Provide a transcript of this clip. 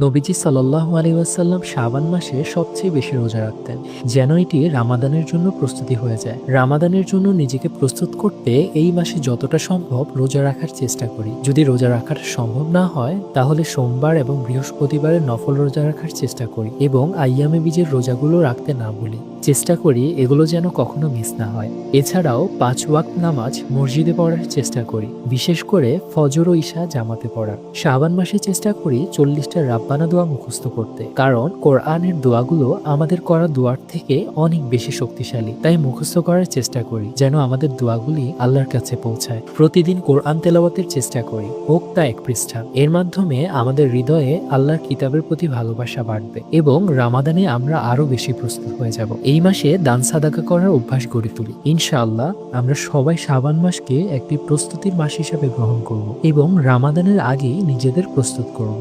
নবীজি সাল্লাল্লাহু আলাইহি ওয়াসাল্লাম শাবান মাসে সবচেয়ে বেশি রোজা রাখতেন, যেন এটি রামাদানের জন্য প্রস্তুতি হয়ে যায়। রামাদানের জন্য নিজেকে প্রস্তুত করতে এই মাসে যতটা সম্ভব রোজা রাখার চেষ্টা করি। যদি রোজা রাখার সম্ভব না হয় তাহলে সোমবার এবং বৃহস্পতিবারে নফল রোজা রাখার চেষ্টা করি এবং আইয়ামে বীজের রোজাগুলো রাখতে না ভুলি। চেষ্টা করি এগুলো যেন কখনো মিস না হয়। এছাড়াও 5 ওয়াক্ত নামাজ মসজিদে পড়ার চেষ্টা করি, বিশেষ করে ফজর ও ইশা জামাতে পড়া। শাবান মাসে চেষ্টা করি 40টা রাব্বানা দোয়া মুখস্থ করতে, কারণ কোরআনের দোয়াগুলো আমাদের করা দোয়ার থেকে অনেক বেশি শক্তিশালী। তাই মুখস্থ করার চেষ্টা করি যেন আমাদের দোয়াগুলি আল্লাহর কাছে পৌঁছায়। প্রতিদিন কোরআন তেলাওয়াতের চেষ্টা করি, হোক তা 1 পৃষ্ঠা। এর মাধ্যমে আমাদের হৃদয়ে আল্লাহর কিতাবের প্রতি ভালোবাসা বাড়বে এবং রামাদানে আমরা আরো বেশি প্রস্তুত হয়ে যাব। এই মাসে দান সাদাকা করার অভ্যাস গড়ে তুলি। ইনশাআল্লাহ আমরা সবাই শাবান মাসকে একটি প্রস্তুতির মাস হিসাবে গ্রহণ করব এবং রামাদানের আগেই নিজেদের প্রস্তুত করব।